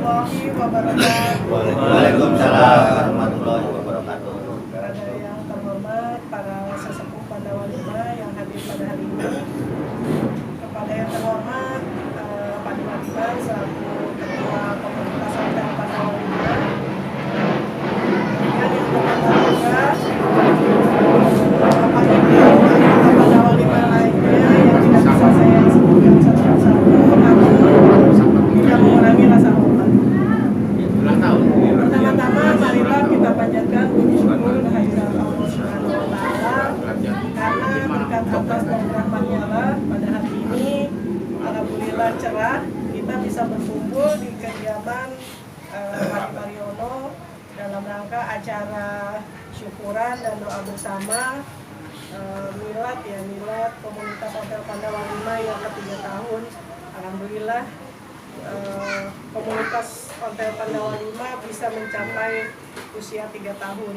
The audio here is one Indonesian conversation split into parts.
warahmatullahi wabarakatuh. Waalaikumsalam warahmatullahi wabarakatuh. Kepada yang terhormat para sesepuh Pandawa 5 yang hadir pada hari ini, kepada yang terhormat Pak Diwaliban selaku Ketua Komunitas Hotel Pandawa 5, kemudian yang terhormat juga Pak Ibu anggota Pandawa 5 lainnya yang tidak bisa saya sebutkan satu-satu atau tidak mengurangi rasa hormat. Pertama-tama marilah kita panjatkan puji syukur kehadirat Allah Subhanahu wa taala karena berkat atas dan rahmat-Nya lah pada hari ini alhamdulillah cerah kita bisa berkumpul di kediaman Pak Mariono dalam rangka acara syukuran dan doa bersama milad komunitas Hotel Pandawa 5 yang ke-3 tahun. Alhamdulillah komunitas Hotel Pandawa 5 bisa mencapai usia 3 tahun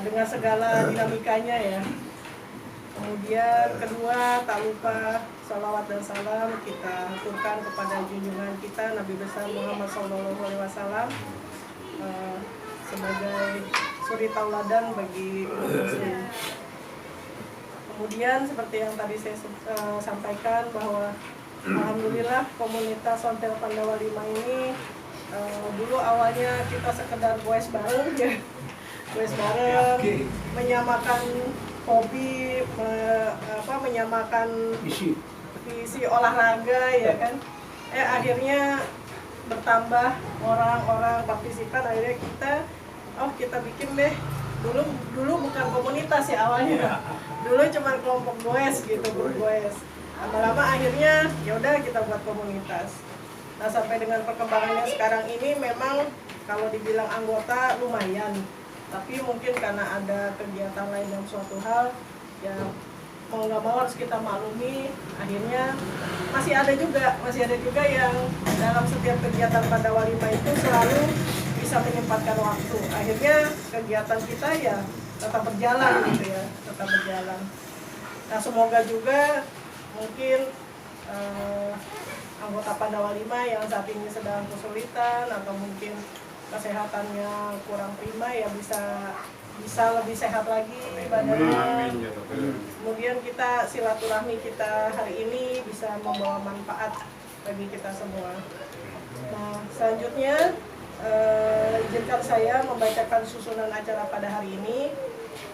dengan segala dinamikanya ya. Kemudian kedua, tak lupa salawat dan salam kita aturkan kepada junjungan kita Nabi besar Muhammad SAW sebagai suri tauladan bagi umat muslim. Kemudian seperti yang tadi saya sampaikan bahwa alhamdulillah komunitas Hotel Pandawa 5 ini dulu awalnya kita sekedar goes bareng ya. Goes bareng, menyamakan hobi, menyamakan visi olahraga ya kan. Akhirnya bertambah orang-orang partisipan, akhirnya kita bikin deh. Dulu bukan komunitas ya awalnya. Dulu cuma kelompok goes gitu, bergoes. Lama-lama akhirnya yaudah kita buat komunitas. Nah sampai dengan perkembangannya sekarang ini memang kalau dibilang anggota lumayan, tapi mungkin karena ada kegiatan lain yang suatu hal ya mau nggak mau harus kita maklumi. Akhirnya masih ada juga yang dalam setiap kegiatan Pandawa 5 itu selalu bisa menyempatkan waktu. Akhirnya kegiatan kita ya tetap berjalan gitu ya, tetap berjalan. Nah semoga juga mungkin anggota Pandawa 5 yang saat ini sedang kesulitan atau mungkin kesehatannya kurang prima ya bisa lebih sehat lagi badannya. Kemudian kita silaturahmi kita hari ini bisa membawa manfaat bagi kita semua. Nah selanjutnya izinkan saya membacakan susunan acara pada hari ini.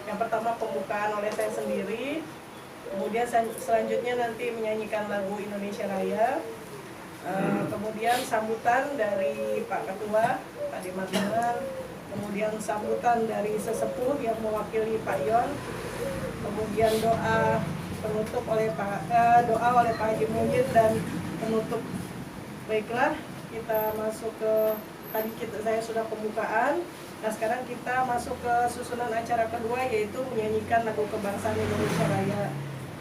Yang pertama pembukaan oleh saya sendiri. Kemudian selanjutnya nanti menyanyikan lagu Indonesia Raya. Kemudian sambutan dari Pak Ketua, Pak Dimatman. Kemudian sambutan dari sesepuh yang mewakili Pak Yon. Kemudian doa penutup oleh Pak Haji Muhyiddin dan penutup. Baiklah, kita masuk ke saya sudah pembukaan. Nah sekarang kita masuk ke susunan acara kedua yaitu menyanyikan lagu kebangsaan Indonesia Raya.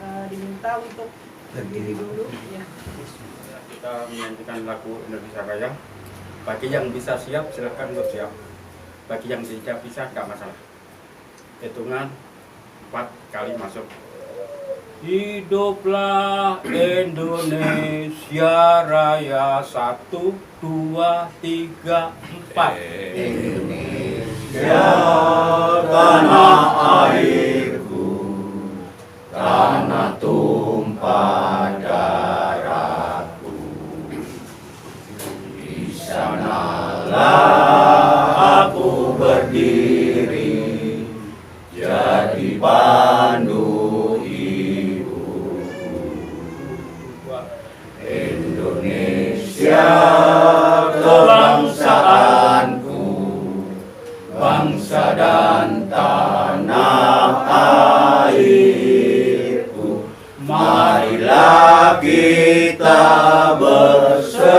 Diminta untuk berdiri dulu ya. Kita menyanyikan lagu Indonesia Raya. Bagi yang bisa siap silahkan untuk siap. Bagi yang tidak bisa nggak masalah. Hitungan 4 kali masuk. Hiduplah Indonesia Raya 1, 2, 3, 4. Indonesia tanah airku, tanah tumpah darahku. Di sanalah aku berdiri, jadi pandu ibuku. Indonesia kebangsaanku, bangsa dan tanah airku. Marilah kita berseru,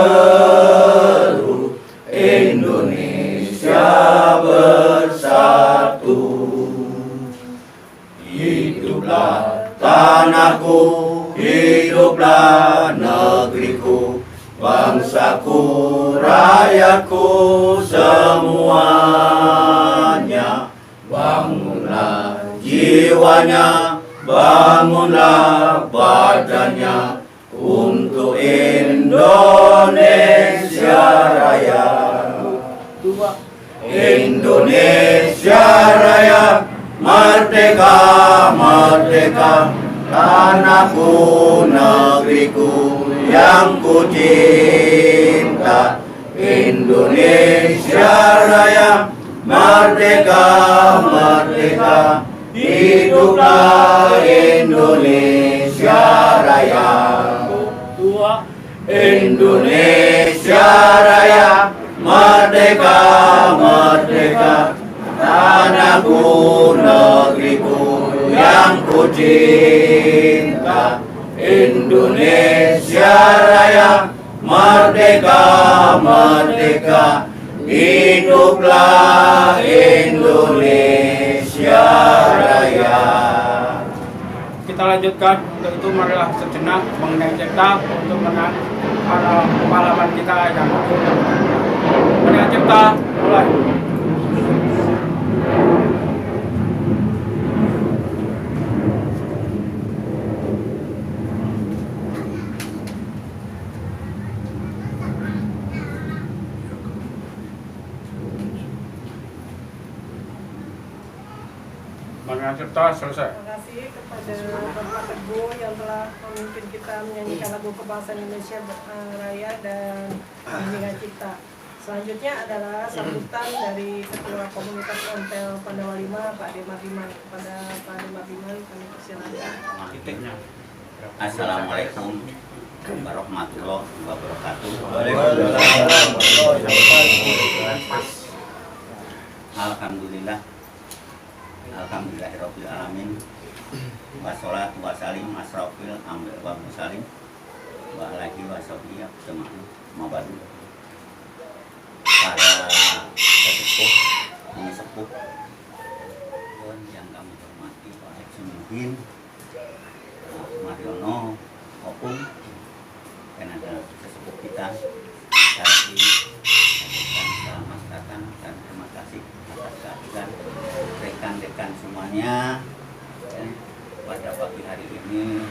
Indonesia bersatu. Hiduplah tanahku, hiduplah negeriku, bangsaku, rakyatku semuanya. Bangunlah jiwanya, bangunlah badannya untuk Indonesia Raya. Indonesia Raya, merdeka, merdeka, tanahku, negeriku yang ku cinta. Indonesia Raya, merdeka, merdeka, hiduplah Indonesia Raya. Indonesia Raya, merdeka, merdeka, tanahku, negeriku yang ku cinta. Indonesia Raya, merdeka, merdeka, hiduplah Indonesia Raya. Kita lanjutkan. Untuk itu marilah sejenak mengenai cipta untuk mengenang para pahlawan kita yang mengenai cipta mulai. Mengenai cipta selesai. Terima kasih kepada Bapak Teguh yang telah memimpin kita menyanyikan lagu kebangsaan Indonesia Raya dan Bimbingan Cipta. Selanjutnya adalah sambutan dari Ketua Komunitas Ontel Pandawa 5, Pak Demar Diman. Kepada Pak Demar Diman kami persilakan. Assalamualaikum warahmatullahi wabarakatuh. Alhamdulillah, alhamdulillahirabbil alamin. Wassalatu wassalim asrofil ambil wa musalim wa alaihi wassabiya jemaah mabadu. Para sesepuh, ini sepuh yang kami hormati, Pak Haji Muhyin, Pak Mariono, Opung, dan ada sesepuh kita dari selamat datang dan terima kasih atas kehadiran rekan-rekan semuanya. Pada pagi hari ini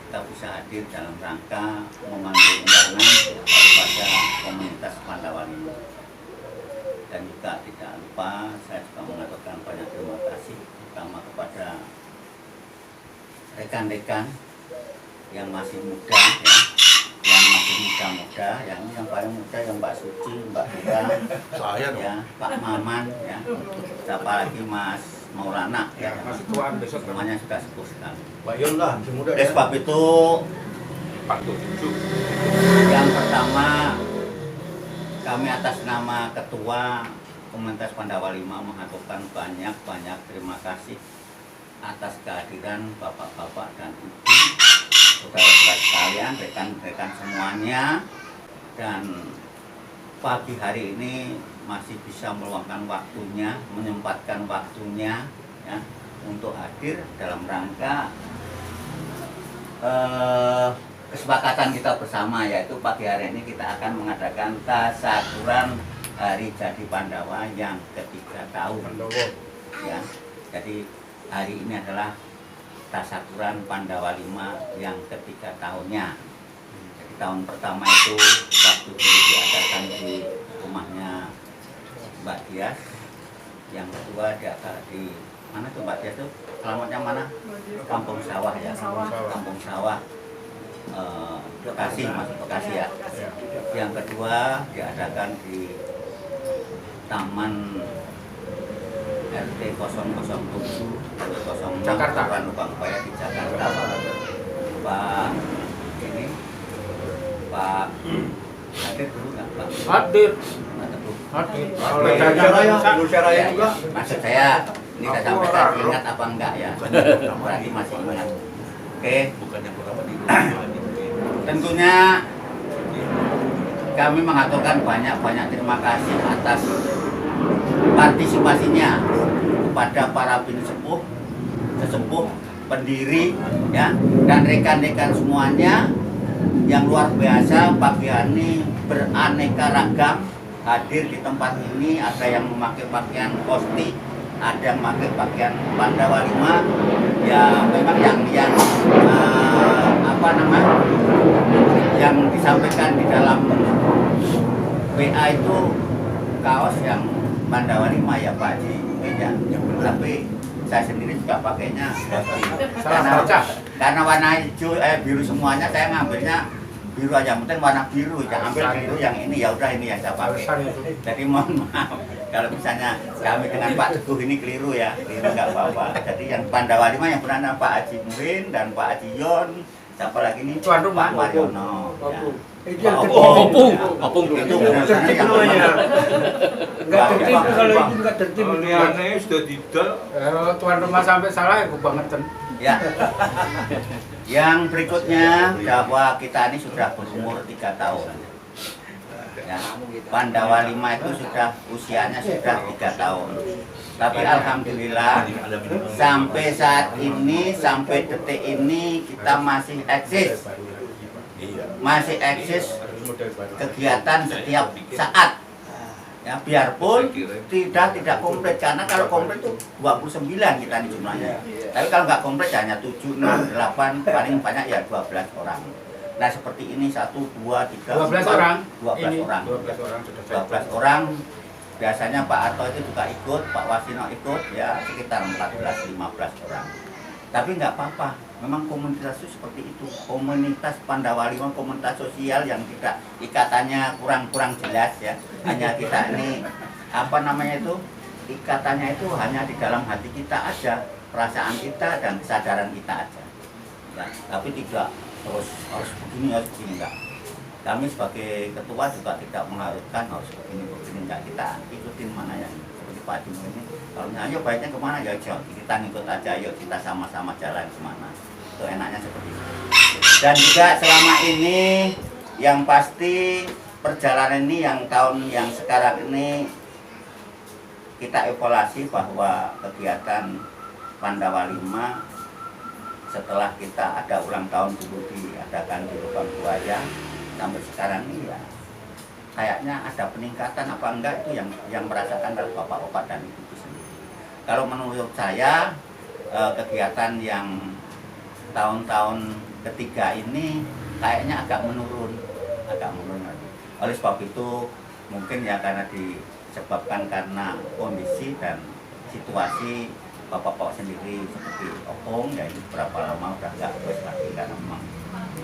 kita bisa hadir dalam rangka memanggil undangan daripada komunitas Pandawa 5. Dan juga tidak lupa saya juga mengaturkan banyak terima kasih terutama kepada rekan-rekan yang masih muda ya, yang masih muda-muda, yang paling muda yang Mbak Suci, Mbak Dita, Saya dong. ya, Pak Maman ya, siapa lagi Mas Maulana Ya, ya, masih tuan besok semuanya sudah sepuh sekali. Pak Yon lah, masih muda Oleh ya. sebab itu Pak Tujuh. yang pertama kami atas nama Ketua Komunitas Pandawa 5 mengaturkan banyak terima kasih atas kehadiran bapak-bapak dan ibu, saudara-saudara sekalian, rekan-rekan semuanya, dan pagi hari ini masih bisa meluangkan waktunya, menyempatkan waktunya ya, untuk hadir dalam rangka kesepakatan kita bersama, yaitu pagi hari ini kita akan mengadakan tasyakuran Hari Jadi Pandawa yang ke-3 tahun ya. Jadi hari ini adalah tasyakuran Pandawa 5 yang ke-3 tahunnya. Jadi tahun pertama itu waktu dulu diadakan di rumahnya Mbak Dias, yang kedua diadakan di mana tuh Mbak Dias tuh? Alamatnya mana? Kampung Sawah ya. Kampung Sawah. Bekasi, masuk Bekasi ya. Yang kedua diadakan di Taman RT 007 06 Jakarta. Lubang Paya di Jakarta. Pak ini Pak hadir dulu nggak Pak? Hadir. Nggak tahu. Hadir. Indonesia Raya juga. Maksud saya ini saya sampaikan ingat apa enggak ya? Berarti masih ingat. Oke. Bukan yang pertama di Indonesia. Tentunya kami mengaturkan banyak terima kasih atas partisipasinya kepada para sesepuh, pendiri ya, dan rekan-rekan semuanya yang luar biasa. Pagi hari ini beraneka ragam hadir di tempat ini. Ada yang memakai pakaian kosti, ada yang memakai pakaian Pandawa 5 ya, memang yang apa namanya yang disampaikan di dalam WA itu kaos yang Pandawa 5 ya Pak Haji ya. Tapi saya sendiri juga pakainya karena warna hijau biru semuanya, saya ngambilnya biru aja, penting warna biru, jangan ambil biru yang ini, ya udah ini yang saya pakai. Jadi mohon maaf kalau misalnya kami dengan Pak Teguh ini keliru ya, keliru nggak apa-apa. Jadi yang Pandawa 5 yang benar Pak Haji Muhin dan Pak Haji Yon, siapa lagi nih? Tuan rumah Pak Mariono. itu Ya. yang Opung itu tertib yang namanya. Enggak tertib Pak. kalau itu enggak tertib. Liane sudah tidak. Tuan rumah sampai salah ya kebangetan. Ya. Yang berikutnya bahwa kita ini sudah berumur 3 tahun. Ya. Pandawa 5 itu sudah usianya sudah 3 tahun. Tapi alhamdulillah sampai saat ini, sampai detik ini kita masih eksis. Masih eksis kegiatan setiap saat. Ya, biarpun tidak komplit, karena kalau komplit itu 29 kita nih jumlahnya. Tapi kalau nggak komplit hanya 7, 6, 8, paling banyak ya 12 orang. Nah seperti ini 1, 2, 3, 12 orang. 12 orang. 12 orang sudah 12 orang. Biasanya Pak Arto itu juga ikut, Pak Wasino ikut, ya sekitar 14-15 orang. Tapi nggak apa-apa, memang komunitas itu seperti itu. Komunitas Pandawa 5, komunitas sosial yang tidak ikatannya kurang jelas ya. Hanya kita ini, apa namanya itu, ikatannya itu hanya di dalam hati kita aja, perasaan kita dan kesadaran kita aja. Ya, tapi tidak terus harus begini enggak. Kami sebagai ketua juga tidak mengharuskan harus begini enggak, kita ikutin mana yang seperti Pak Jum ini. Kalau ayo baiknya kemana ya kita ngikut aja, yuk kita sama-sama jalan kemana. Itu enaknya seperti itu. Dan juga selama ini yang pasti perjalanan ini yang tahun yang sekarang ini kita evaluasi bahwa kegiatan Pandawa 5 setelah kita ada ulang tahun dulu diadakan di Lubang Buaya sampai sekarang ini ya kayaknya ada peningkatan apa enggak, itu yang merasakan dari bapak-bapak dan ibu sendiri. Kalau menurut saya kegiatan yang tahun-tahun ketiga ini kayaknya agak menurun lagi. Oleh sebab itu mungkin ya karena disebabkan karena kondisi dan situasi bapak-bapak sendiri seperti Opung ya, ini berapa lama udah nggak terus lagi karena memang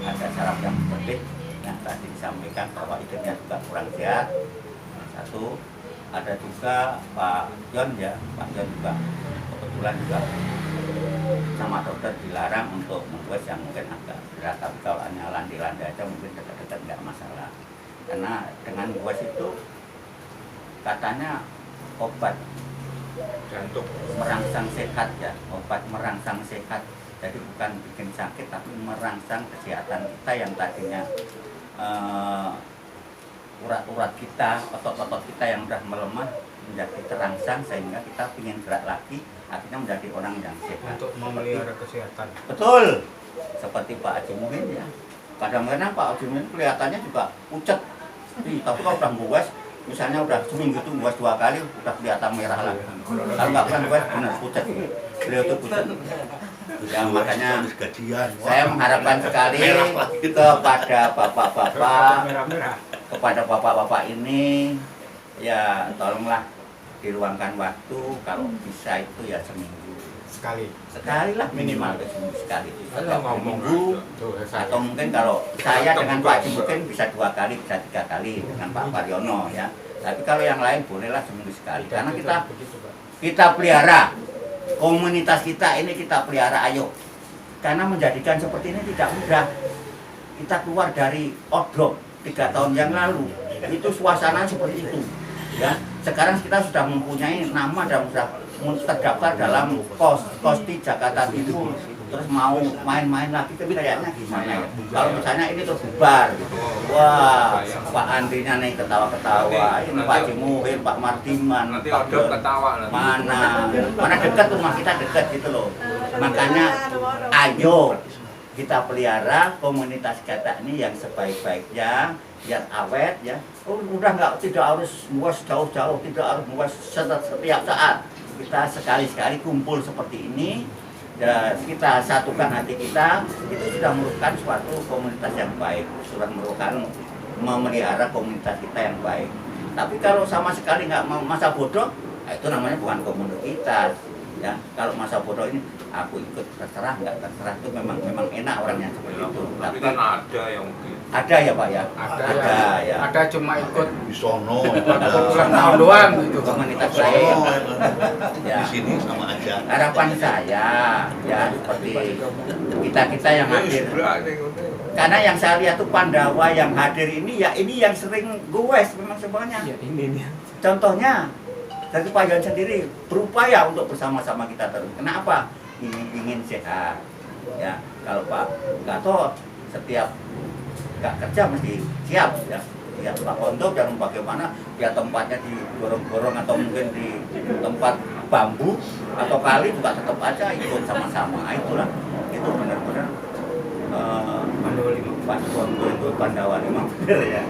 ada saraf yang berbeda yang tadi disampaikan bahwa hidupnya juga kurang sehat. Satu, ada juga Pak Yon ya, Pak Yon juga kebetulan juga sama dokter dilarang untuk membuat yang mungkin agak berat, tapi kalau hanya landai-landai aja mungkin dekat-dekat nggak masalah. Karena dengan buas itu katanya obat Jantung. merangsang sehat ya, obat merangsang sehat. Jadi bukan bikin sakit tapi merangsang kesehatan kita yang tadinya urat-urat kita, otot-otot kita yang sudah melemah menjadi terangsang sehingga kita ingin gerak lagi, akhirnya menjadi orang yang sehat. untuk memelihara kesehatan. Betul, seperti Pak Haji Muhin ya. Kadang-kadang Pak Haji Muhin kelihatannya juga pucat, tapi kalau udah buas, misalnya udah seminggu itu buas 2 kali, udah kelihatan merah lagi. Kalau nggak pernah buas, benar pucat. Beliau tuh pucat. Ya makanya saya mengharapkan sekali kepada bapak-bapak ini ya tolonglah diluangkan waktu, kalau bisa itu ya seminggu sekali lah minimal seminggu sekali setiap minggu, atau mungkin kalau saya dengan Pak Haji mungkin bisa 2 kali, bisa 3 kali dengan Pak Mariono ya. Tapi kalau yang lain bolehlah seminggu sekali, karena kita pelihara komunitas kita ini, kita pelihara ayo, karena menjadikan seperti ini tidak mudah. Kita keluar dari odrok 3 tahun yang lalu itu suasana seperti itu ya. Sekarang kita sudah mempunyai nama dan sudah terdaftar dalam Kosti Jakarta Timur, terus mau main-main lagi tapi kayaknya gimana ya kalau misalnya ini terus bubar gitu. Wah, Pak Andrinya nih ketawa-ketawa, ini Pak Haji Muhin, Pak Mardiman, Nanti Pak ada ketawa nanti. mana dekat rumah kita dekat gitu loh. Makanya ayo kita pelihara komunitas kita ini yang sebaik-baiknya, yang awet ya. Udah tidak harus luas jauh-jauh, tidak harus luas setiap saat. Kita sekali-sekali kumpul seperti ini ya kita satukan hati kita, itu sudah merupakan suatu komunitas yang baik, sudah merupakan memelihara komunitas kita yang baik. Tapi kalau sama sekali nggak mau masa bodoh, nah itu namanya bukan komunitas. Ya, kalau masa bodoh ini aku ikut terserah nggak terserah, itu memang enak orangnya seperti itu. Tapi kan ada yang mungkin. Ada ya Pak ya, Ada ya. Ada cuma ikut Di sono, ulang tahun doang gitu. Komunitas lain. Ya. di sini sama aja. Harapan saya ya seperti kita yang hadir. Karena yang saya lihat tuh Pandawa yang hadir ini ya ini yang sering goes memang semuanya. Ya ini nih. Contohnya dari Pak Yon sendiri berupaya untuk bersama-sama kita terus. Kenapa? Ingin sehat. Ya, kalau Pak Gatot setiap nggak kerja mesti siap ya. Ya Pak Kondo jangan bagaimana ya tempatnya digorong-gorong atau mungkin di tempat bambu atau kali juga tetap aja ikut sama-sama. Nah, itulah itu benar-benar Pak Kondo itu Pandawa memang benar ya.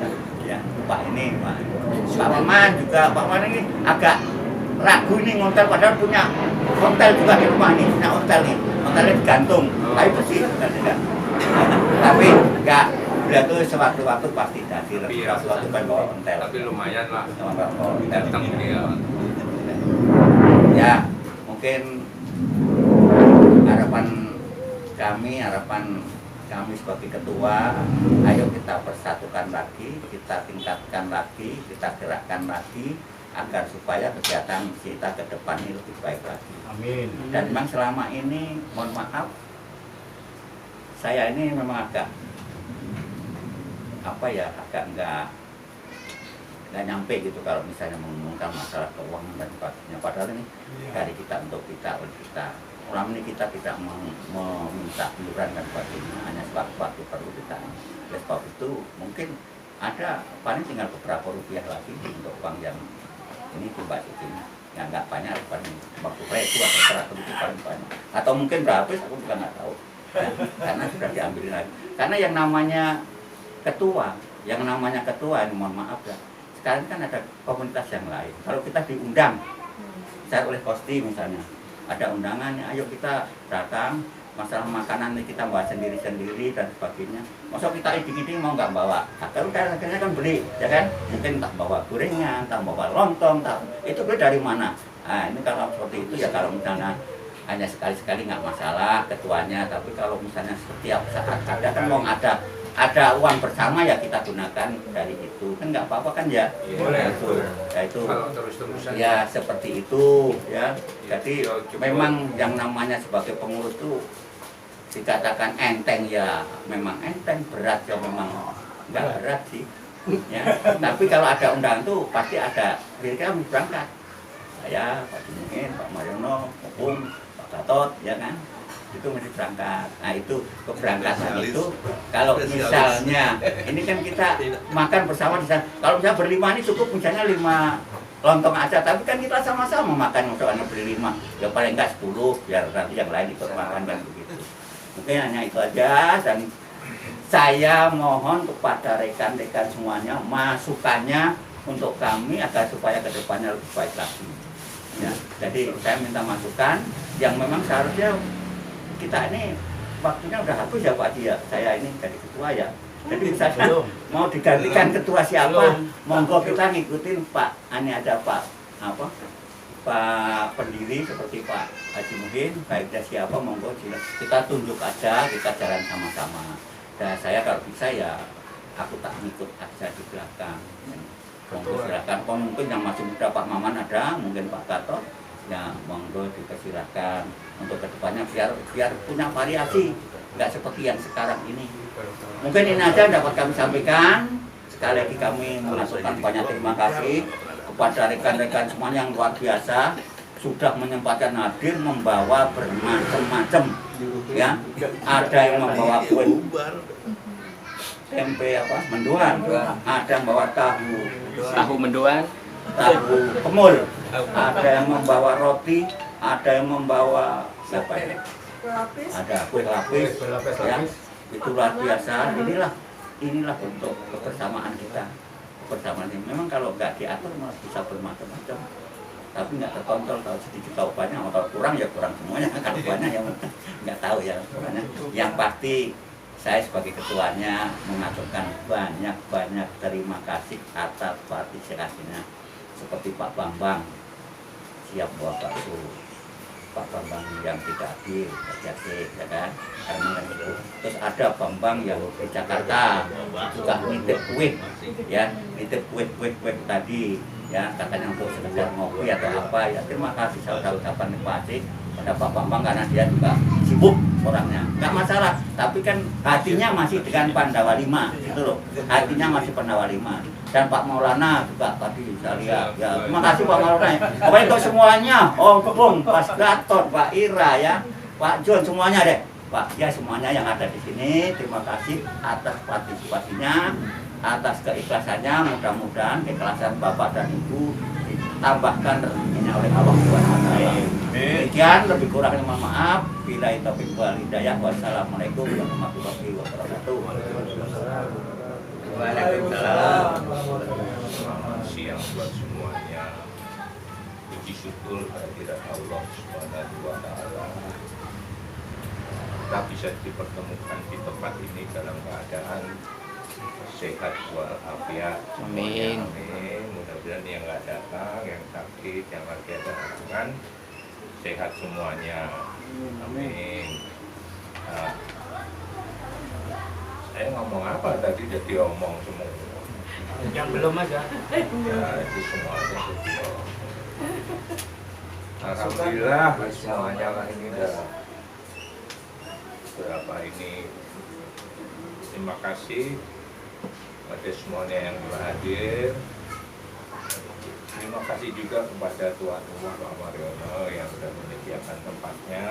Ya Pak ini Pak Maman juga Pak Maman ini agak ragu nih ngontel padahal punya hotel juga di rumah nih, punya hotel nih, hotelnya digantung, tapi bersih tidak. Tapi enggak, beliau tuh sewaktu-waktu pasti hadir, sewaktu-waktu kan bawa hotel. Tapi lumayan lah. Sama bawa hotel. Datang dia. Ya, mungkin harapan kami sebagai ketua, ayo kita persatukan lagi, kita tingkatkan lagi, kita gerakkan lagi, agar supaya kegiatan kita ke depan ini lebih baik lagi. Amin. Dan memang selama ini, mohon maaf, saya ini memang agak nggak nyampe gitu kalau misalnya mengumumkan masalah keuangan dan sebagainya. Padahal ini dari kita untuk kita, oleh kita. Selama ini kita tidak meminta iuran dan sebagainya, hanya sewaktu-waktu perlu kita. Oleh sebab itu mungkin ada paling tinggal beberapa rupiah lagi untuk uang yang ini Mbak Siti, yang nggak banyak paling waktu itu atau 100 itu paling banyak. Atau mungkin berapa aku juga nggak tahu. Ya, karena sudah diambil lagi. Karena yang namanya ketua ini mohon maaf ya. Sekarang kan ada komunitas yang lain. Kalau kita diundang, saya oleh Kosti misalnya, ada undangan, ayo kita datang, masalah makanan ini kita bawa sendiri-sendiri dan sebagainya. Masa kita ini mau nggak bawa? Kalau akhirnya kan beli, ya kan? Mungkin tak bawa gorengan, tak bawa lontong, itu beli dari mana? Nah ini kalau seperti itu ya kalau misalnya hanya sekali-sekali nggak masalah ketuanya, tapi kalau misalnya setiap saat ada kan mau ada uang bersama ya kita gunakan dari itu kan nggak apa-apa kan ya. Boleh. Itu Kalau terus-terusan ya seperti itu ya. Jadi memang yang namanya sebagai pengurus itu dikatakan enteng ya memang enteng, berat ya memang nggak berat sih ya. Tapi kalau ada undangan tuh pasti ada kira-kira berangkat saya Pak Jumungin, Pak Mariono, Opung, Pak Gatot ya kan, itu mesti berangkat. Nah itu keberangkatan itu kalau misalnya ini kan kita makan bersama di sana. Kalau misalnya berlima ini cukup misalnya 5 lontong aja, tapi kan kita sama-sama makan, misalnya beli 5 ya paling enggak 10 biar nanti yang lain ikut makan kan begitu. Mungkin hanya itu aja, dan saya mohon kepada rekan-rekan semuanya masukannya untuk kami agar supaya kedepannya lebih baik lagi ya. Jadi saya minta masukan yang memang seharusnya kita ini waktunya udah habis ya Pak Haji ya, saya ini jadi ketua ya. Jadi misalnya mau digantikan ketua siapa, monggo kita ngikutin Pak, ini ada Pak pendiri seperti Pak Haji Muhin, baiknya siapa monggo kita tunjuk aja, kita jalan sama-sama. Dan saya kalau bisa ya aku tak ngikut aja di belakang. Monggo silakan, mungkin yang masih muda Pak Maman ada, mungkin Pak Gatot ya monggo dipersilakan untuk kedepannya biar punya variasi, nggak seperti yang sekarang ini. Mungkin ini aja dapat kami sampaikan. Sekali lagi kami mengucapkan banyak terima kasih kepada rekan-rekan semuanya yang luar biasa sudah menyempatkan hadir membawa bermacam-macam ya. Ada yang membawa kue tempe mendoan, ada yang membawa tahu mendoan, tahu kemul, ada yang membawa roti, ada yang membawa apa ya? Ada kue lapis, ya. Itu luar biasa. Inilah bentuk kebersamaan kita. Kebersamaan ini memang kalau nggak diatur malah bisa bermacam-macam. tapi nggak terkontrol, kalau sedikit tahu banyak, kalau kurang ya kurang semuanya, kalau banyak ya nggak tahu ya pokoknya. Yang pasti saya sebagai ketuanya mengaturkan banyak terima kasih atas partisipasinya, seperti Pak Bambang siap bawa bakso, Pak Bambang yang tidak adil, ya kan, karena itu. Terus ada Bambang yang di Jakarta juga nitip kue, ya nitip kue tadi, ya katanya untuk sekedar ngopi atau apa, ya terima kasih, saya ucapkan terima kasih pada Pak Bambang karena dia juga sibuk orangnya, nggak masalah, tapi kan hatinya masih dengan Pandawa 5 gitu loh, hatinya masih Pandawa 5. Dan Pak Maulana juga tadi saya lihat, ya terima kasih Pak Maulana ya. Pokoknya untuk semuanya, Om Bung, Pak Gatot, Pak Ira ya, Pak John, semuanya deh Pak, ya semuanya yang ada di sini, terima kasih atas partisipasinya, atas keikhlasannya. Mudah-mudahan keikhlasan Bapak dan Ibu ditambahkan rezekinya oleh Allah Subhanahu wa taala. Demikian, lebih kurangnya mohon maaf. Billahi taufiq wal hidayah. Wassalamualaikum warahmatullahi wabarakatuh. Waalaikumsalam. Selamat siang buat semuanya. Puji syukur kehadirat Allah Subhanahu wa taala. Kita bisa dipertemukan di tempat ini dalam keadaan sehat walafiat. Amin. Amin. Mudah-mudahan yang nggak datang, yang sakit, yang lagi ada halangan, sehat semuanya. Amin. Nah, saya ngomong apa tadi jadi omong semua. Yang belum aja. Ya, itu semuanya jadi alhamdulillah semuanya lah ini udah berapa ini. Terima kasih pada semuanya yang telah hadir. Terima kasih juga kepada tuan rumah Pak Mariono yang sudah menyediakan tempatnya.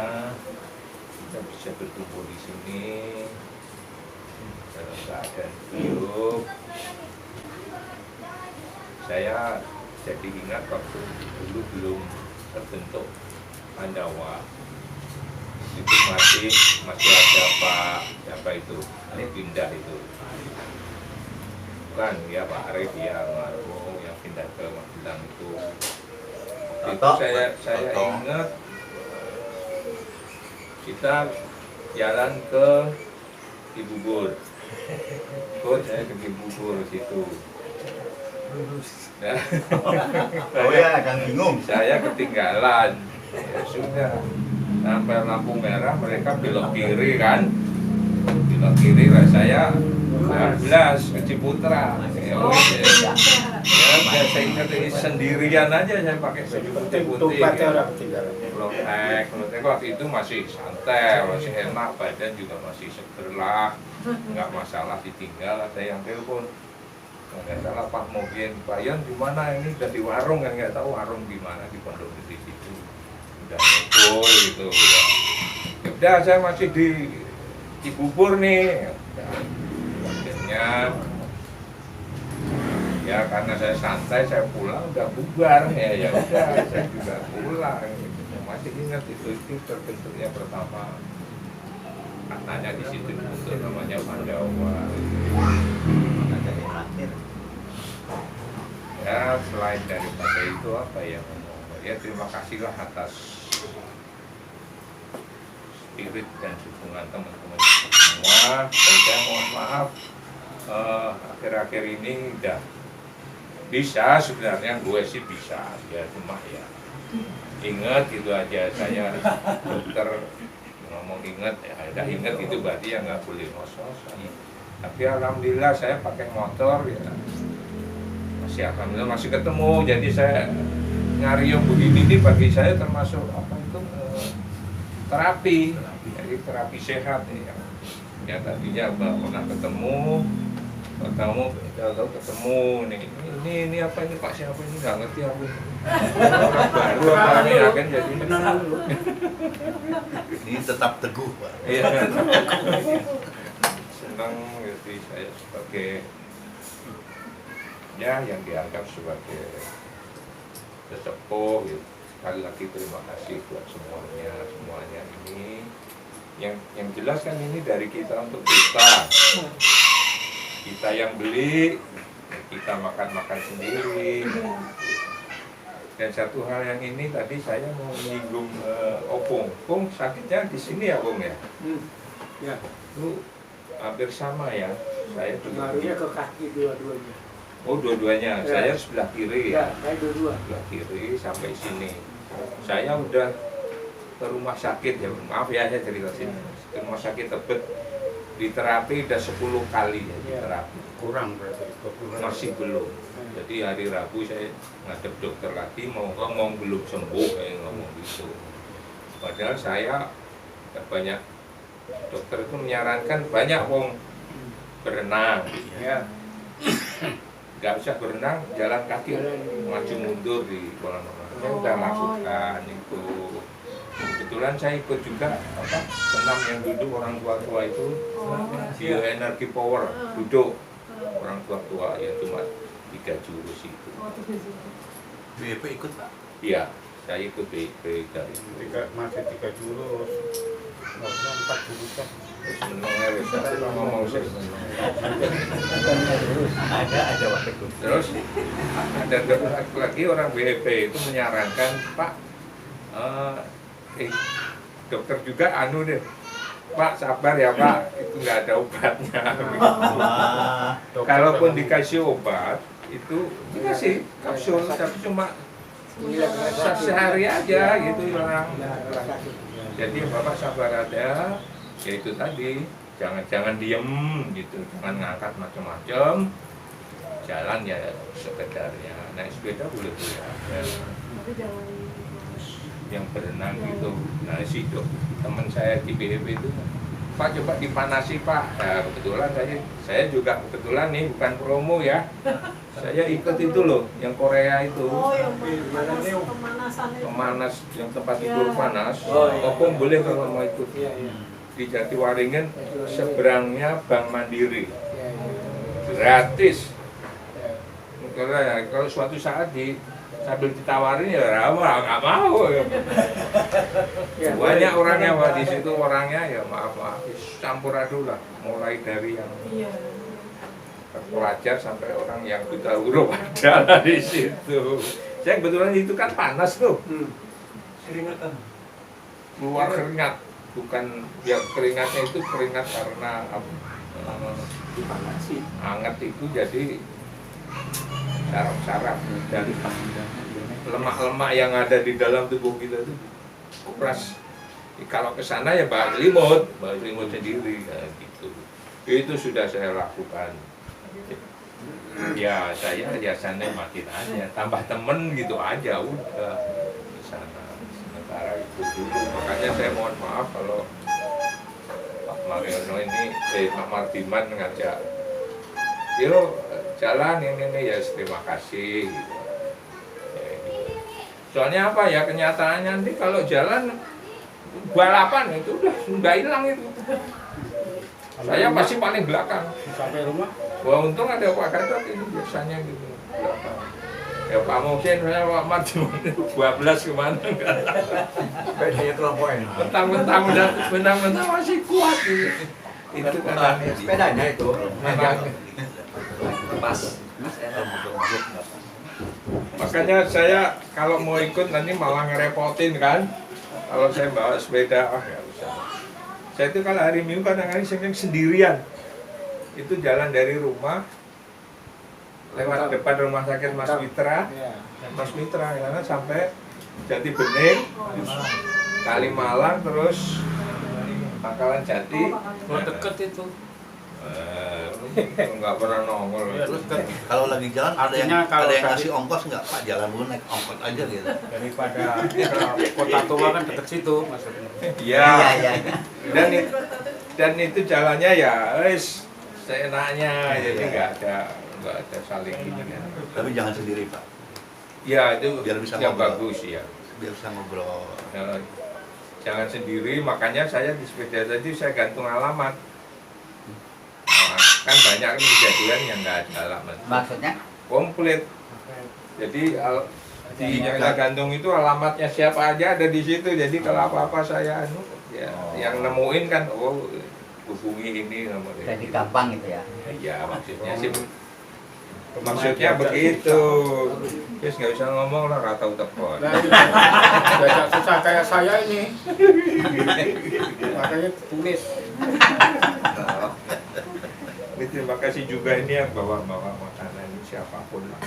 Kita bisa berkumpul di sini dalam keadaan hidup. Saya jadi ingat waktu dulu belum terbentuk Pandawa, itu masih ada Pak siapa itu, pindah itu. Bukan ya Pak Arif yang pindah ke Magelang itu. Itu saya ingat kita jalan ke Cibubur. Saya ke Cibubur situ. Nah, Oh ya, kan bingung. saya ketinggalan. Ya sudah, sampai lampu merah mereka belok kiri kan. Belok kiri lah saya 12 ke Ciputra. Saya ingat ini sendirian aja saya pakai baju putih-putih. Lotek waktu itu masih santai, masih enak, badan juga masih seger lah, nggak masalah ditinggal. Ada yang telepon, nggak salah Pak Mogen, Pak Yon di mana ini, udah di warung kan, nggak tahu warung di mana, di Pondok Gede situ, udah ngumpul gitu. Ya udah saya masih di Cibubur nih, akhirnya ya karena saya santai, saya pulang udah bubar ya udah saya juga pulang. Masih ingat itu terbentuknya pertama katanya di situ untuk namanya Pandawa. Ya selain daripada itu apa ya, ya terima kasihlah atas spirit dan dukungan teman-teman semua. Dan saya mohon maaf akhir-akhir ini udah bisa, sebenarnya gue sih bisa ya, cuma ya ingat gitu aja. Saya dokter ngomong ingat ya udah ingat gitu, berarti ya nggak boleh ngos-ngosan. Tapi alhamdulillah saya pakai motor ya masih, alhamdulillah masih ketemu. Jadi saya nyari yang begini nih bagi saya termasuk apa itu terapi, jadi terapi sehat ya tadinya pernah ketemu nih, ini apa ini Pak siapa ini, nggak ngerti aku orang baru apa ini ya kan, jadi Ini tetap teguh, Pak. iya senang jadi saya sebagai ya yang dianggap sebagai sesepuh gitu. Sekali lagi terima kasih buat semuanya ini yang jelas kan ini dari kita untuk kita yang beli, kita makan sendiri. Dan satu hal yang ini tadi saya mau menyinggung Opung. Opung sakitnya di sini ya, Opung ya? Ya, Itu hampir sama ya. Saya pengaruhnya ke kaki dua-duanya. Oh, dua-duanya. Ya. Saya sebelah kiri ya. Saya dua-dua. Sebelah kiri sampai sini. Saya udah ke rumah sakit ya. Maaf ya, saya cerita sini. Ke rumah sakit Tebet diterapi udah 10 kali ya diterapi. Kurang berarti. Masih belum. Jadi hari Rabu saya ngadep dokter lagi mau ngomong belum sembuh kayak ngomong gitu. Padahal saya banyak dokter itu menyarankan banyak wong berenang. Ya. Nggak usah berenang, jalan kaki maju mundur di kolam renang. Saya udah lakukan itu. Kebetulan saya ikut juga senam yang duduk orang tua-tua itu, bioenergi power duduk orang tua-tua yang cuma 3 jurus itu. BEP ikut Pak? Iya, saya ikut BIP dari Masih 3 jurus. Nggak usah 4 jurusan. mendengar ngomong saya seneng. Ada waktu itu. Terus ada lagi orang BEP itu menyarankan Pak, dokter juga anu deh, Pak sabar ya Pak, itu nggak ada obatnya. Wah, Kalaupun dikasih obat itu dikasih kapsul tapi cuma sehari aja gitu hilang. Jadi Bapak sabar aja, ya itu tadi jangan diem gitu, jangan ngangkat macam-macam, jalan ya sekedarnya, naik sepeda boleh ya, Tapi jangan yang berenang gitu. Nah si teman saya di BEP itu, Pak coba dipanasi Pak. Nah, kebetulan saya juga kebetulan nih bukan promo ya, saya ikut itu loh, yang Korea itu. Oh, yang pemanasan itu. Pemanas yang tempat Ya. tidur panas. Oh, iya. Opung boleh kalau mau ikut. Iya, iya. Di Jatiwaringin seberangnya Bank Mandiri, Iya, iya. gratis. Iya. Kalau suatu saat sambil ditawarin ya ramah nggak mau. Ya, Banyak boleh. orangnya Pak, di situ orangnya ya maaf campur aduk lah, mulai dari yang Iya. pelajar sampai orang yang buta huruf ada lah di situ. Saya kebetulan itu kan panas tuh, Keringatan. keluar keringat, bukan ya keringatnya itu keringat karena Dipanasi. hangat itu jadi saraf-saraf dan lemak-lemak yang ada di dalam tubuh kita itu kuras. Kalau ke sana ya bawa selimut sendiri ya, gitu. Itu sudah saya lakukan. Ya saya ya sana makin aja, tambah temen gitu aja udah di sana. Sementara itu dulu, makanya saya mohon maaf kalau Pak Mariono ini, Pak Mardiman ngajak, yuk jalan ini ya terima kasih. Gitu. Ya, gitu. Soalnya apa ya kenyataannya nanti kalau jalan balapan itu udah nggak hilang itu. Saya pasti paling belakang. Sampai rumah. Wah untung ada Pak Gatot itu biasanya gitu belakang. Ya Pak Mungkin saya Pak Mardiman 12 kemana enggak. Bedanya kelompokin. Mentang-mentang masih kuat gitu. Itu kan Sepedanya itu. Pas. makanya saya kalau mau ikut nanti malah ngerepotin kan. Kalau saya bawa sepeda, ya usah. Saya itu kalau hari Minggu kadang-kadang sendirian. Itu jalan dari rumah lewat depan rumah sakit Mas Mitra, Iya. Mas Mitra ya, sampai Jati Bening, Kalimalang, terus Pangkalan Jati. Oh, deket itu. Nggak pernah nongol. Terus Kalau lagi jalan Artinya kalau ada yang tadi- ngasih ongkos nggak Pak? Jalan dulu naik ongkos aja gitu. daripada ke Kota Tua kan deket situ maksudnya. Iya. Iya. Dan itu jalannya ya, wes seenaknya, jadi nggak ada saling ini kan. Tapi jangan sendiri Pak. Ya itu Biar bisa yang ngobrol. bagus ya. Biar bisa ngobrol. Ya, jangan sendiri, makanya saya di sepeda tadi saya gantung alamat. Nah, kan banyak kejadian yang nggak ada alamat. Maksudnya? Komplit. Jadi di yang saya gantung itu alamatnya siapa aja ada di situ. Jadi kalau apa-apa saya ya yang nemuin kan hubungi ini nomor Jadi ini. gampang gitu ya. Ya maksudnya sih Maksudnya begitu. Terus nggak bisa ngomong lah, rata utekon. Nah, ini belajar susah kayak saya ini. Makanya tulis. Ini terima kasih juga ini yang bawa makanan siapapun lah.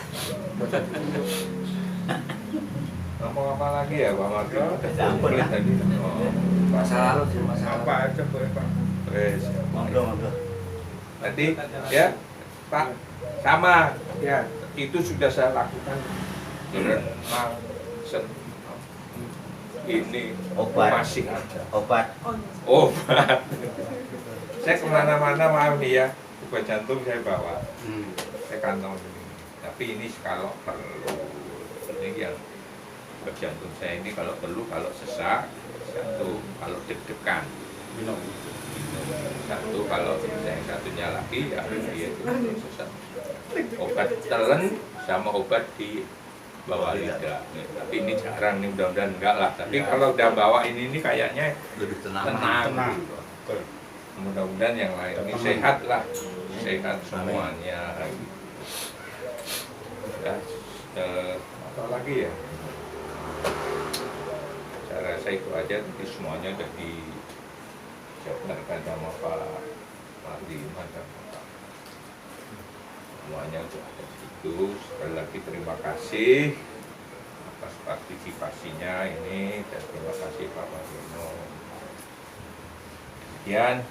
Ngomong apa lagi ya Pak Marco? Ampun lah. Tadi. Masa lalu sih, masa lalu. Apa aja boleh Pak? Monggo. Tadi ya Pak sama Ya, itu sudah saya lakukan berenang ini Obat. masih ada Obat. obat. Saya kemana-mana maaf nih ya, obat jantung saya bawa, saya kantong ini. Tapi ini kalau perlu, ini yang obat jantung saya ini kalau perlu, kalau sesak satu, kalau deg-degan minum satu, kalau yang satunya lagi harus dia itu sesak. Obat telen sama obat di bawah lidah. Tapi ini jarang nih, mudah-mudahan enggak lah. Tapi kalau udah bawa ini kayaknya Lebih tenang. tenang. Mudah-mudahan yang lain ini sehat lah, sehat semuanya. Ya, apa lagi ya? Saya rasa itu aja, nanti semuanya udah dijabarkan sama Pak Mardiman dan Pak. Semuanya udah ada di situ. Sekali lagi terima kasih atas partisipasinya ini, dan terima kasih Pak Mardiman. Sekian.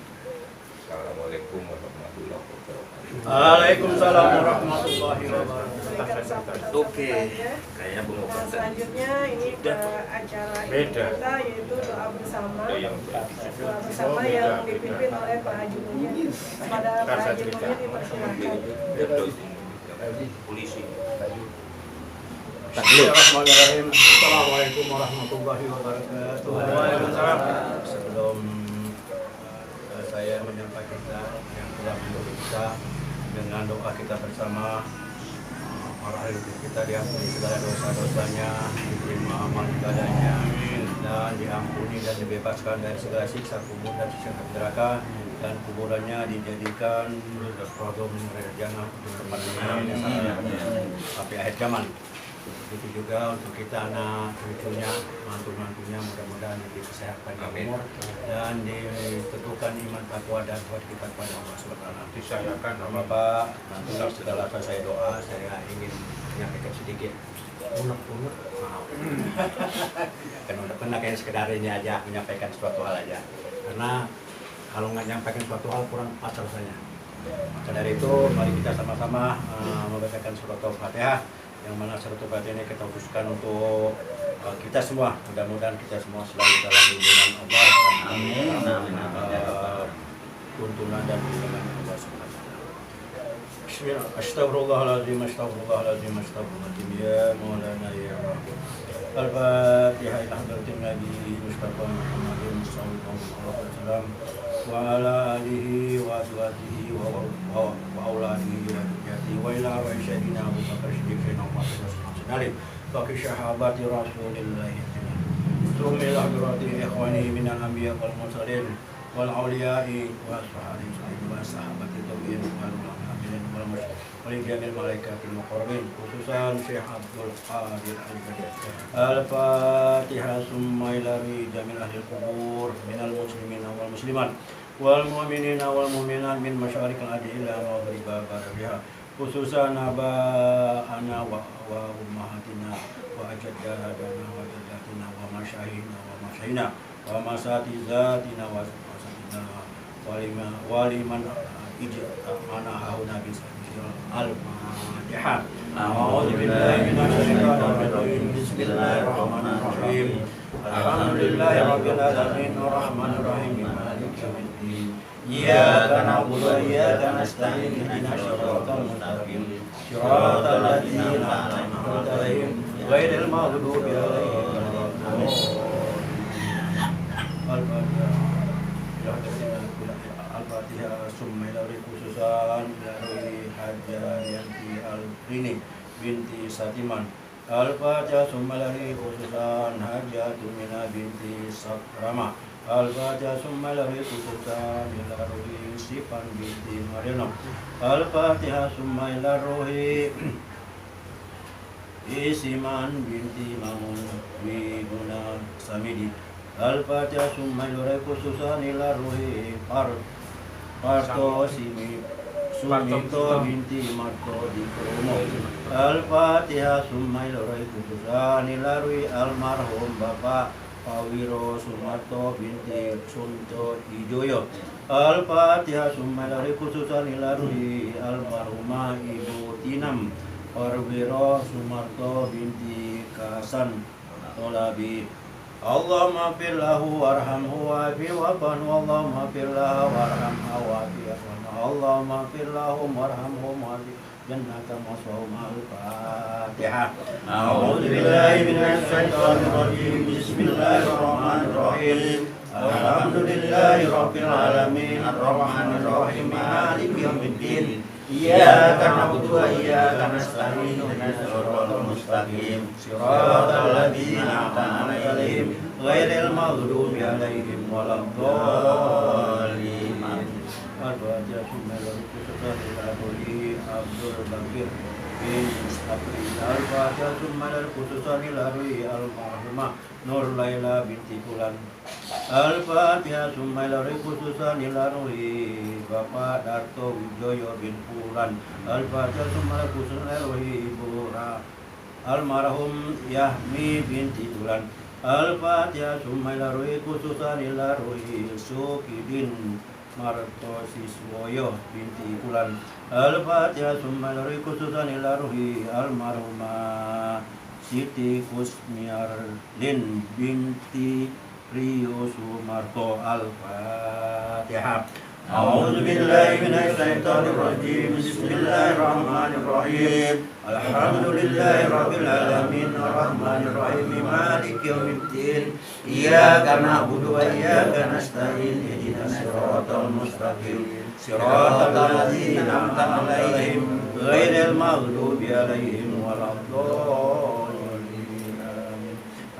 Assalamualaikum warahmatullahi wabarakatuh. Waalaikumsalam warahmatullahi wabarakatuh. Oke. Kayaknya belum. Nah, selanjutnya ini ke acara Beda. kita yaitu doa bersama. ada yang Doa bersama yang dipimpin oleh Pak Haji Muhyiddin. Pada Pak Haji Muhyiddin dipersilakan. Polisi. Bismillahirrahmanirrahim. Assalamualaikum warahmatullahi wabarakatuh. Waalaikumsalam. Sebelum saya menyampaikan yang telah menurut kita dengan doa kita bersama, para leluhur kita diampuni segala dosa-dosanya, diterima amal ibadahnya, dan diampuni dan dibebaskan dari segala siksa kubur dan siksa neraka, dan kuburannya dijadikan rodom jannah untuk tempatnya sampai akhir zaman. Begitu juga untuk kita anak cucunya, mantu-mantunya, mudah-mudahan diberi kesehatan yang umur dan ditentukan iman takwa dan kuat kita kepada Allah Subhanahu. disayangkan sama Bapak, nanti setelah selesai doa saya ingin menyampaikan sedikit unek-unek, maaf. Kan udah pernah kayak sekedar ini aja, menyampaikan suatu hal aja. Karena kalau nggak menyampaikan suatu hal kurang pas rasanya. Maka dari itu mari kita sama-sama membacakan surat Al-Fatihah, yang mana surat Al-Fatihah ini kita khususkan untuk kita semua. Mudah-mudahan kita semua selalu dalam lindungan Allah dan tuntunan dan lindungan Allah Subhanahu wa taala. Bismillah. Astaghfirullahaladzim, astaghfirullahaladzim, astaghfirullahaladzim, ya Maulana ya Rahman. Al-Fatihah ila hadratin Nabi Mustafa Muhammadin sallallahu alaihi wasallam wa ala alihi wa azwajihi wa auladihi wa dzurriyyatihi wa ila rasyidina Abu Bakar Siddiq bin Umar bin Khattab wa ki sahabati Rasulillah. Thumma ila hadrati ikhwani minal anbiya wal mursalin wal awliya'i wa sahbihi wa sahabati tabi'in wal mu'minin wal musyrikin jamil malaikatil muqarrabin, khususan Syekh Abdul Qadir Al-Fatihah. Summa ila jamil ahli kubur minal muslimin wal muslimat wal mu'minina wal mu'minat min masyarikil ardi ila maghriba bariha, khususan aba'ana wa ummahatina wa ajaddadana wa jaddatina wa masyayina wa masyayina wa masatizatina wa masatina waliman ijta'ana hauna bisa Al-Fatihah. A'udzu billahi minasyaitonir rajim. Bismillahirrahmanirrahim. Alhamdulillahirabbil alamin arrahmanir rahim maliki yaumiddin. Iyyaka na'budu wa iyyaka nasta'in. Ihdinas siratal mustaqim. Siratal ladzina an'amta 'alaihim ghairil maghdubi 'alaihim waladdallin. Al-Fatihah. Summa ila khususan ila Hajanti Al-Rini binti Satiman. Al-Fatihah. Summa ila khususan Hajatumina binti Sakrama. Al-Fatihah summa ilahi khususan ila ruhi Sipan binti Marino. Al-Fatihah summa ila ruhi Isiman binti Mamun Wiguna Samidi. Al-Fatihah summa ilahi khususan ila ruhi Parto Sumito binti Marto di Kromo. Al-Fatihah summa ilahi khususan ila ruhi almarhum Bapak Pawiro Sumarto binti Sunto Ijoyo. Al-Fatihah summa ilahi khususan ila ruhi almarhumah Ibu Tinam Parwiro Sumarto binti Kasan Tolabi. Allahumma fir lahu warhamhu wa'afi wa'afan. Allahumma fir lahu warhamhu wa'afi wa'afan. Allahumma fir lahu warhamhu wa'afi jannata maswahum. Al-Fatihah. A'udzu billahi minasy syaithanir rajim. Bismillahirrahmanirrahim. Alhamdulillahi rabbil alamin arrahmanir rahim maliki yaumiddin. Iyyaka na'budu wa iyyaka nasta'in ihdinas siratal mustaqim siratal ladzina an'amta 'alaihim ghairil maghdubi alaihim waladdallin. Al-Fatihah summa ilahi Abdul Bakir bin April. Al-Fatihah summa ilahi almarhumah Nur Laila binti Fulan. Al-Fatihah summa ilahi Bapak Darto Wijoyo bin Fulan. Al-Fatihah summa ilahi Ibu almarhum Yahmi binti Fulan. Al-Fatihah summa ilahi Suki bin Martosiswoyo binti Fulan. Al-Fatihah summa ilahi almarhumah Siti Kusmiarlin binti Rio Sumarto. Al-Fatihah. A'udzu billahi minasy syaithanir rajim. Bismillahirrahmanirrahim. Alhamdulillahi rabbil alamin arrahmanir rahim maliki yaumiddin. Iyyaka na'budu wa iyyaka nasta'in ihdinas siratal mustaqim siratal ladzina an'amta 'alaihim ghairil maghdubi 'alaihim waladdallin.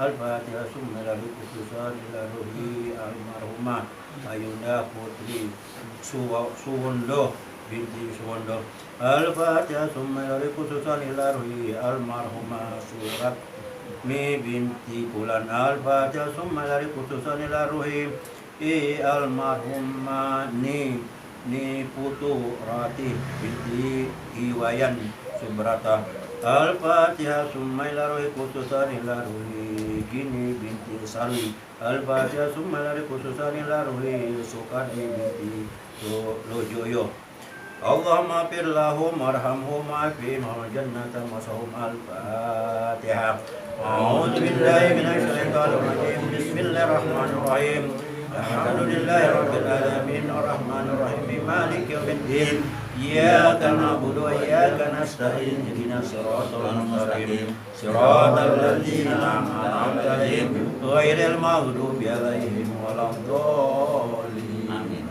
Al-Fatihah summa ilahi khususan ila ruhi almarhumah Ayunda Putri Suwondo binti Suwondo. Al-Fatihah summa ilahi khususan ila ruhi almarhumah Surat Mi binti Bulan. Al-Fatihah summa ilahi khususan ila ruhi almarhumah Ni Putu Rati binti Iwayan Subrata. Al-Fatihah summa ila ruhi khususan ila ruhi Gini binti Salwi. Al-Fatihah summa ilahi khususan ila ruhi Sukadi binti Lojoyo. Allahumma fir lahum warhamhum wa'afihim jannata maswahum. Al-Fatihah. A'udzu billahi minasy syaithanir rajim. Bismillahirrahmanirrahim. Alhamdulillahi rabbil alamin arrahmanir rahim maliki yaumiddin. Iyyaka na'budu wa iyyaka nasta'in ihdinas siratal mustaqim siratal ladzina an'amta 'alaihim ghairil maghdubi 'alaihim waladdallin. Amin.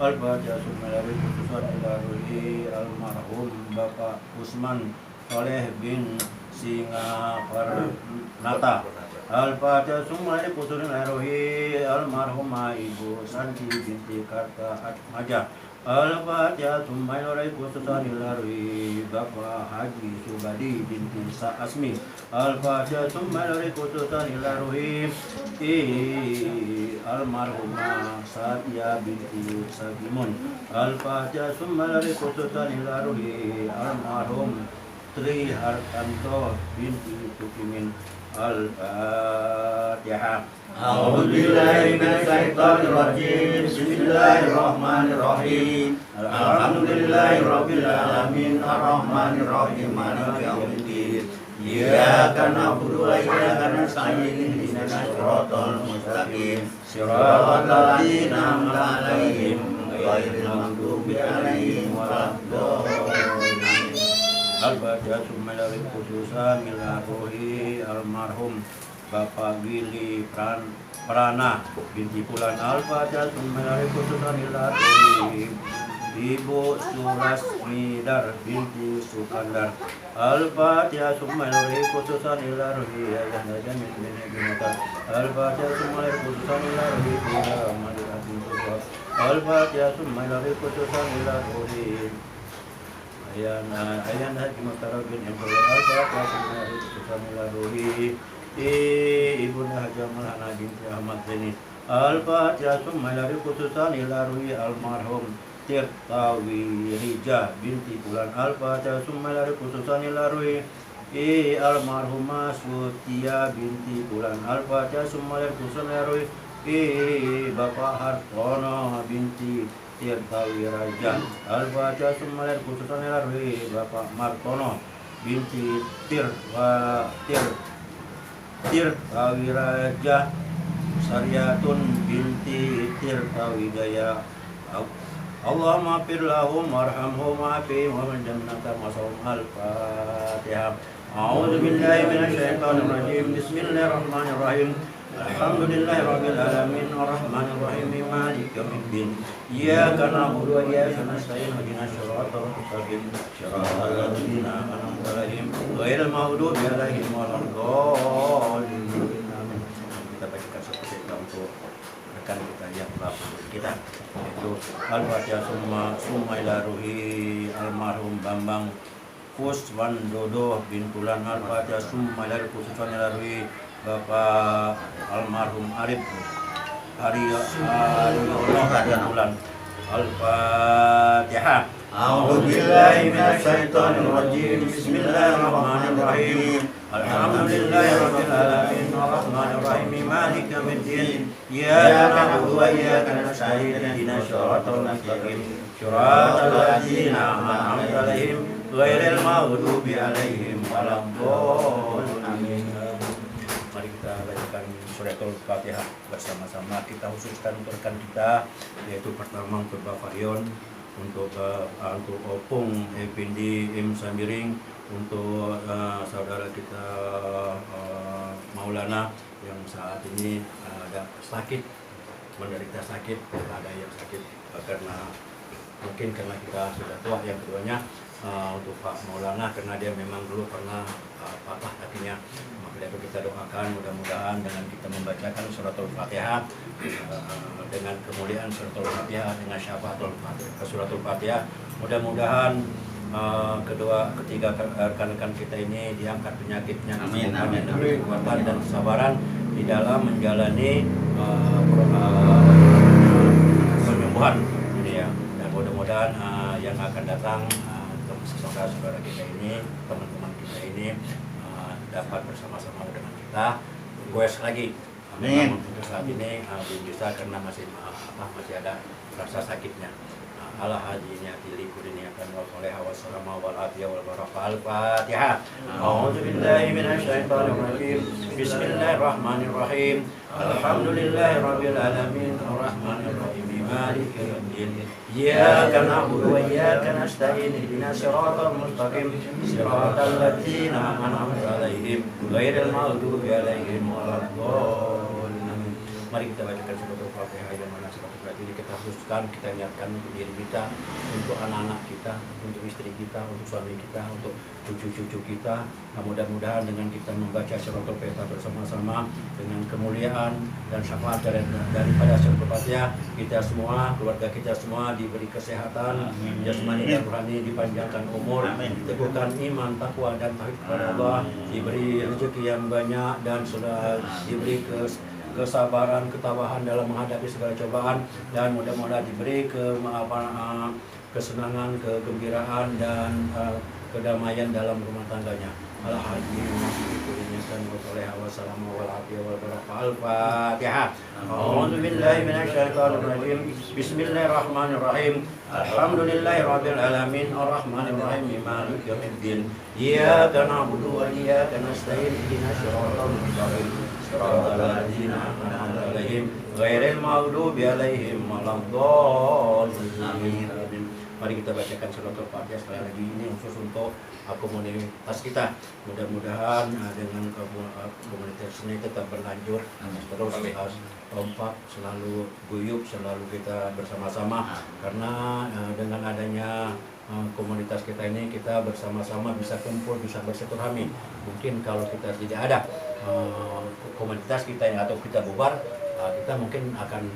Al-Fatihah summa ilahi khususan ila ruhi almarhum Bapak Usman Soleh bin Singaparnata. Al-Fatihah summa ilahi khususan ila ruhi almarhumah Ibu Santi binti Karta Atmaja. Al-Fatihah summa ilahi khususan ila ruhi Bapak Haji Subadi binti Asmi. Al-Fatihah summa ilahi khususan ila ruhi almarhumah Satya binti Sagimun. Al-Fatihah summa ilahi khususan ila ruhi almarhum Tri Hartanto binti Tukimin. Al-Fatihah. A'udzu billahi minasy syaithanir rajim. Bismillahirrahmanirrahim. Alhamdulillahi rabbil alamin arrahmanir rahim maliki yaumiddin. Iyyaka na'budu wa iyyaka nasta'in ihdinas siratal mustaqim siratal ladzina an'amta 'alaihim ghairil maghdubi alaihim waladdallin. Al-Fatihah summa ilahi khususan ila ruhi almarhum Bapak Willy Prana binti Pulan. Al-Fatihah summa ilahi khususan ila ruhi Ibu Surasmidar binti Sukandar. Al-Fatihah Summalari khususan ila ruhi ayah najan min binatan. Al-Fatihah Summalari khususan ila ruhi fiha madiratin subhat. Al-Fatihah Summalari khususan ila ruhi ayah najan mutarabin yang Al-Fatihah Summalari khususan ila ruhi Ibunda Hajar Malhana binti Ahmad Zaini. Al-Fatihah Summalari khususan ila ruhi almarhum Tirtawi Rija binti Bulan. Al-Fatihah Summalari khususan ila ruhi almarhumah Sutia binti Bulan. Al-Fatihah Summalari khususan ila ruhi Bapak Hartono binti Tirtawi Raja. Al-Fatihah Summalari khususan ila ruhi Bapak Martono binti Tirtawi Raja. Saryatun binti Tirtawi Jaya. Allahumma fir lahum warhamhum wa'afihim wa min jannata masawum. Al-Fatihah. A'udzu billahi minasy syaithanir rajim. Bismillahirrahmanirrahim. Alhamdulillahi rabbil alamin arrahmanir rahim maliki yaumiddin. Iyyaka na'budu wa iyyaka nasta'in ihdinas siratal mustaqim. Siratal ladzina an'amta 'alaihim ghairil maghdubi 'alaihim waladdallin. Kita bacakan seperti itu untuk rekan kita yang melapor kita, yaitu Al-Fatihah summa ila ruhi almarhum Bambang Kuswandodo bin Bulan. Al-Fatihah summa ila khususan ila ruhi Bapak almarhum Arif Haryono bin Bulan. Al-Fatihah. A'udzu billahi minasy syaithanir rajim. Bismillahirrahmanirrahim. Alhamdulillahi rabbil alamin arrahmanir rahim maliki yaumiddin. Iyyaka na'budu wa iyyaka nasta'in ihdinas siratal mustaqim. Siratal ladzina an'amta 'alaihim ghairil maghdubi 'alaihim waladdallin. Mari kita bacakan suratul Fatihah bersama-sama. Kita khususkan untuk rekan kita, yaitu pertama untuk Bapak Yon, untuk Opung Effendi Im Samiring, untuk saudara kita Maulana yang saat ini ada sakit, menderita sakit. Ada yang sakit karena mungkin karena kita sudah tua. Yang keduanya untuk Pak Maulana karena dia memang dulu pernah patah kakinya. Maka itu kita doakan mudah-mudahan dengan kita membacakan suratul Fatihah, dengan kemuliaan suratul Fatihah, dengan syafaatul suratul Fatihah, mudah-mudahan ketiga rekan-rekan kita ini diangkat penyakitnya, kesembuhan dan kekuatan dan kesabaran di dalam menjalani penyembuhan ini ya. Dan mudah-mudahan yang akan datang saudara-saudara kita ini, teman-teman kita ini dapat bersama-sama dengan kita goes lagi. Amin. Untuk saat ini belum bisa karena masih ada rasa sakitnya. Ala hajinya tiliku diniakan wa salihah wa salama wal afiyah wal barakah. Al-Fatihah. A'udzu billahi minasyaitonir rajim. Bismillahirrahmanirrahim. Alhamdulillahi rabbil alamin arrahmanir rahim maliki yaumiddin. Iyyaka na'budu wa iyyaka nasta'in ihdinas siratal mustaqim. Siratal ladzina an'amta 'alaihim ghairil maghdubi 'alaihim waladdallin. Mari kita bacakan suratul Fatihah yang mana suratul Fatihah ini kita khususkan, kita niatkan untuk diri kita, untuk anak-anak kita, untuk istri kita, untuk suami kita, untuk cucu-cucu kita. Nah, mudah-mudahan dengan kita membaca suratul Fatihah bersama-sama dengan kemuliaan dan syafaat daripada suratul Fatihah, kita semua, keluarga kita semua diberi kesehatan, jasmani dan rohani, dipanjangkan umur, diteguhkan iman, takwa dan tauhid kepada Allah, diberi rezeki yang banyak dan sudah diberi kesabaran, ketabahan dalam menghadapi segala cobaan, dan mudah-mudahan diberi kesenangan, kegembiraan dan kedamaian dalam rumah tangganya. Al-Fatihah. A'udzu billahi minasyaitonir rajim. Bismillahirrahmanirrahim. Alhamdulillahi rabbil alamin arrahmanir rahim maliki yaumiddin. Iyyaka na'budu wa iyyaka nasta'in ihdinas siratal mustaqim. Siratal ladzina an'amta 'alaihim ghairil maghdubi 'alaihim waladdallin. Mari kita bacakan suratul Fatihah sekali lagi, ini khusus untuk komunitas kita. Mudah-mudahan dengan komunitas ini tetap berlanjut terus, kompak, selalu guyup, selalu kita bersama-sama. Karena dengan adanya komunitas kita ini, kita bersama-sama bisa kumpul, bisa bersilaturahmi. Mungkin kalau kita tidak ada komunitas kita yang atau kita bubar, kita mungkin akan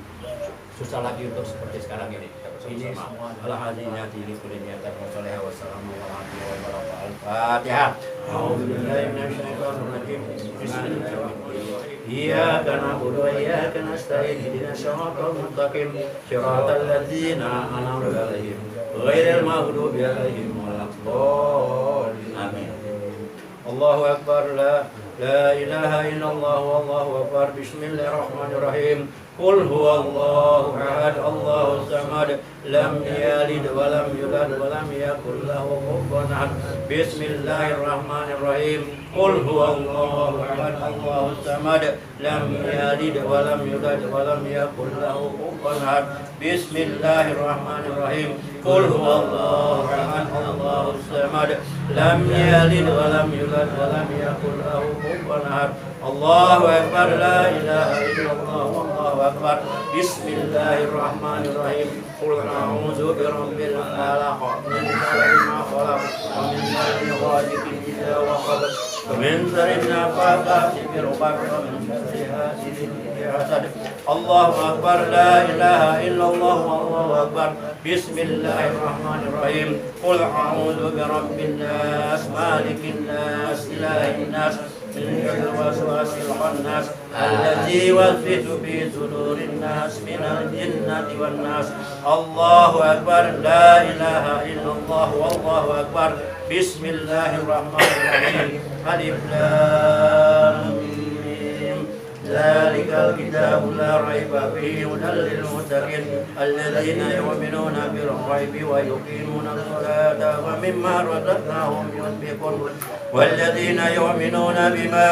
susah lagi untuk seperti sekarang ini. Ini semua adalah hadinya diri kuliniatan wassalih wassalamualaikum warahmatullahi wabarakatuh. A'udzubillahi minasyaitonir rajim. Bismillahirrahmanirrahim. Iyyaka na'budu wa iyyaka nasta'in. Ihdinas siratal mustaqim. Shiratal ladzina an'amta 'alaihim ghairil maghdubi 'alaihim waladdallin. Amin. Allahu akbar, la ilaha illallah, wallahu akbar. Bismillahirrahmanirrahim. Qul huwallahu ahad, Allahus samad, lam yalid wa lam yulad wa lam yakul lahu kufuwan ahad. Bismillahirrahmanirrahim. Qul huwallahu ahad, Allahus samad, lam yalid wa lam yulad wa lam yakul lahu kufuwan ahad. Bismillahirrahmanirrahim. Qul huwallahu ahad, Allahus samad, lam yalid wa lam yulad wa lam yakul lahu kufuwan ahad. Allahu akbar, la ilaha illallah, wallahu akbar. Bismillahirrahmanirrahim. Qul a'udzu birabbil falaq, min syarri ma khalaq, wa min syarri ghasiqin idza waqab, wa min syarri nafathati fil 'uqad, wa min syarri hasidin idza hasad. Allahu akbar, la ilaha illallah, wallahu akbar. Bismillahirrahmanirrahim. Qul a'udzu birabbin nas, malikin nas, ilahin nas, من شر الوسواس الخناس الذي يوسوس في صدور الناس من الجنة والناس. الله أكبر، لا إله إلا الله، والله أكبر. بسم الله الرحمن الرحيم. ألف لام ميم. ذلك الكتاب لا ريب فيه هدى للمتقين الذين يؤمنون بالغيب ويقيمون الصلاة ومما رزقناهم ينفقون والذين يؤمنون بما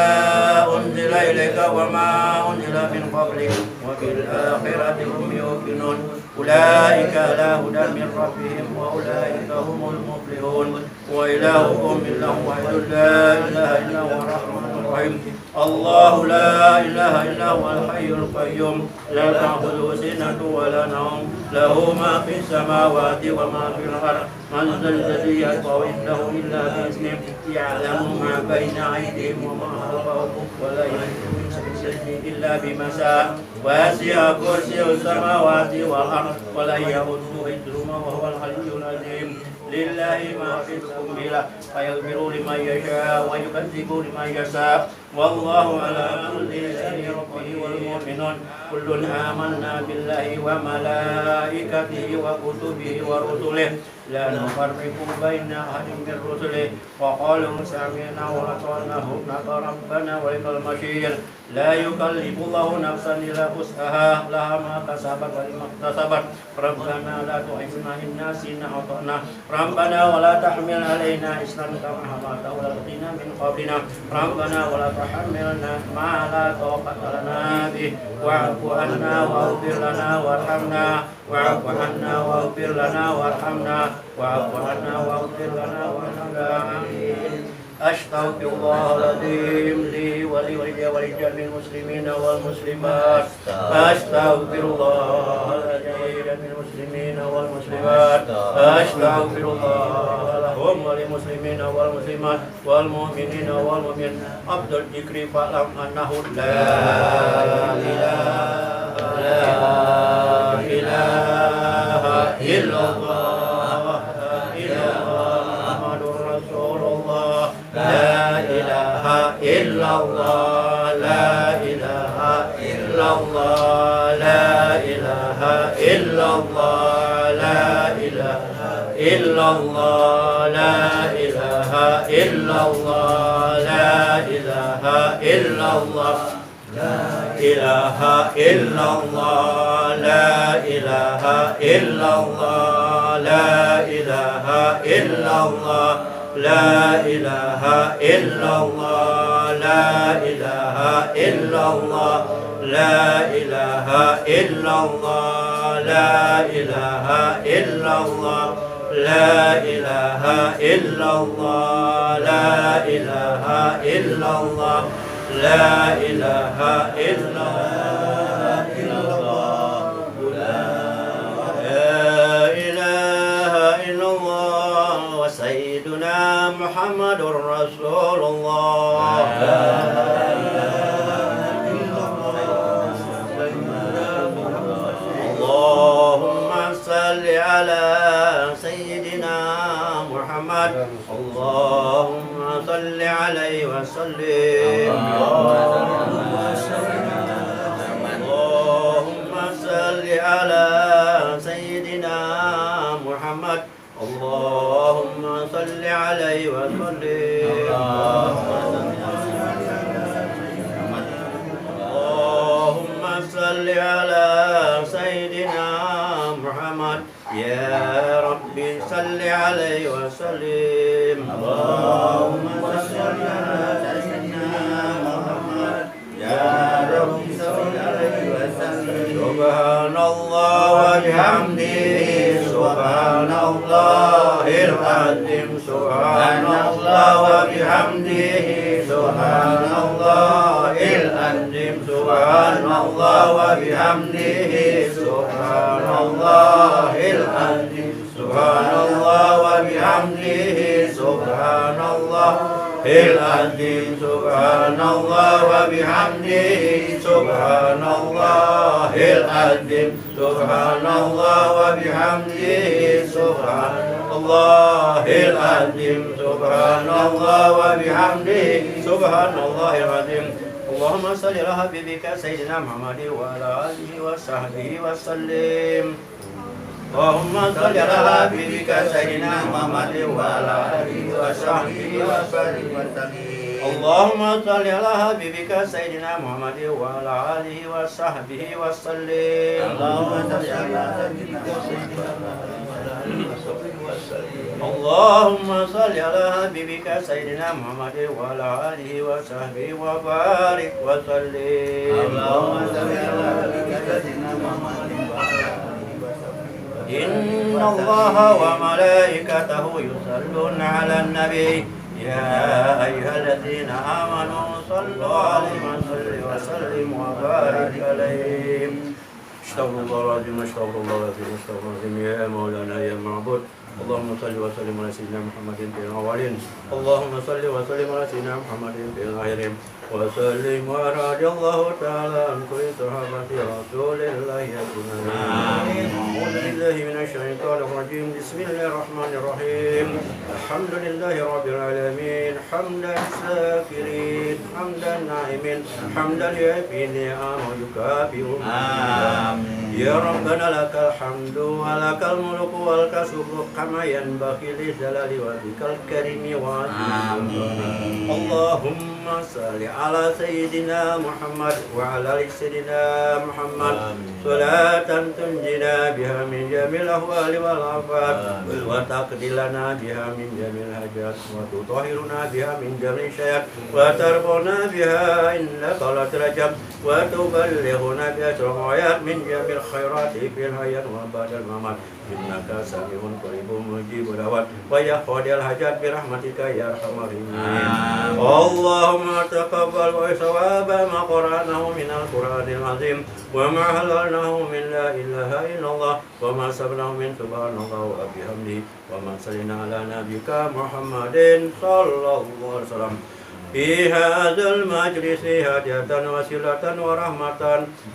أنزل إليك وما أنزل من قبلك وبالآخرة هم يوقنون أولئك على هدى من ربهم وأولئك هم المفلحون. وإلهكم إله واحد لا إله إلا هو الرحمن الرحيم. الله لا إله إلا هو الحي القيوم لا تأخذه سنة ولا نوم له ما في السماوات وما في الأرض. من ذا الذي يشفع عنده إلا بإذنه يعلم ما بين أيديهم وما خلفهم ولا يحيطون بشيء إلا بما شاء وسع كرسيه السماوات والأرض ولا يئوده حفظهما وهو العلي العظيم. لله ما في السنبلة فيغفر لمن يشاء ويكذب لمن يشاء والله على كل شيء ربه والمؤمنون كل آمنا بالله وملائكته وكتبه ورسله لا نفرق بين أحد من رسله وقالوا سمعنا وأطعنا غفرانك ربنا وإليك المصير. لا يكلف الله نفسا إلا وسعها لها ما كسبت وما اكتسبت. ربنا لا تؤاخذنا إن نسينا أو أخطأنا ربنا ولا تحمل علينا إصرا كما حملته على الذين من قبلنا ربنا ولا تحملنا ما لا طاقة لنا به واعف عنا واغفر لنا وارحمنا واعف عنا واغفر لنا وارحمنا واعف عنا واغفر لنا وارحمنا. آمين. أستغفر الله العظيم لي ولجميع المسلمين والمسلمات. أستغفر الله العظيم للمسلمين والمسلمات. أستغفر الله لهم وللمسلمين والمسلمات والمؤمنين والمؤمنات. أفضل الذكر فاعلم أنه لا إله إلا الله. إلا الله لا إله إلا الله لا إله إلا الله لا إله إلا الله لا إله إلا الله لا إله إلا الله لا إله إلا الله لا إله إلا الله لا إله إلا الله لا إله إلا الله لا إله إلا الله لا إله إلا الله لا إله إلا الله لا إله إلا الله لا إله إلا الله لا إله إلا الله لا إله إلا الله وسيدنا محمد رسول الله لا إله إلا الله اللهم صل على سيدنا محمد اللهم صل عليه وسلم اللهم صل على سيدنا محمد اللهم صل عليه وسلم اللهم صل على سيدنا محمد يا ربي صل عليه وسلم اللهم صل على سيدنا محمد يا ربي صل عليه وسلم سبحان الله وبحمده سبحان الله العظيم سبحان الله وبحمده سبحان الله العظيم سبحان الله وبحمده سبحان الله العظيم سبحان الله وبحمده سبحان الله العظيم سبحان الله وبحمده سبحان الله العظيم سبحان الله وبحمده سبحان الله العظيم سبحان الله وبحمده سبحان الله العظيم اللهم صل على حبيبك سيدنا محمد وعلى آله وصحبه وسلم اللهم صل على حبيبك سيدنا محمد وعلى آله وصحبه وسلم اللهم صل على حبيبك سيدنا محمد وعلى آله وصحبه وسلم اللهم صل على حبيبك سيدنا اللهم صل على حبيبك سيدنا محمد وعلى آله وصحبه وبارك وسلم اللهم صل على حبيبك سيدنا محمد إن الله وملائكته يصلون على النبي يا أيها الذين آمنوا صلوا عليه وسلم وبارك عليه استغفر الله العظيم استغفر الله العظيم استغفر الله العظيم يا مولانا يا معبود اللهم صل وسلم على سيدنا محمد في الأولين اللهم صل وسلم على سيدنا محمد في الآخرين وسلم ورضي الله تعالى عن كل صحابة رسول الله أجمعين أعوذ بالله من الشيطان الرجيم بسم الله الرحمن الرحيم الحمد لله رب العالمين حمدا الشاكرين حمدا الناعمين حمدا يفي النعم ويكافئ يا ربنا لك الحمد ولك الملك ولك الشكر كما ينبغي لجلال وجهك الكريم وعظيم اللهم صل على سيدنا محمد وعلى آل سيدنا محمد صلاة تنجينا بها من جميع الأهوال والآفات وتقضي لنا بها من جميع الحاجات وتطهرنا بها من جميع الشيئات وترفعنا بها إنك لترجم وتبلغنا بها الغايات من جميع الخيرات في الحياة وبعد الممات إنك سميع قريب مجيب الدعوات ويا قاضي الحاجات برحمتك يا أرحم الراحمين اللهم تقبل ثواب ما قرأناه من القرآن العظيم وما حللناه من لا إله إلا الله وما سبناه من سبحان الله وبحمده وما صلينا على نبيك محمد صلى الله عليه وسلم في هذا المجلس هدية وسيلة ورحمة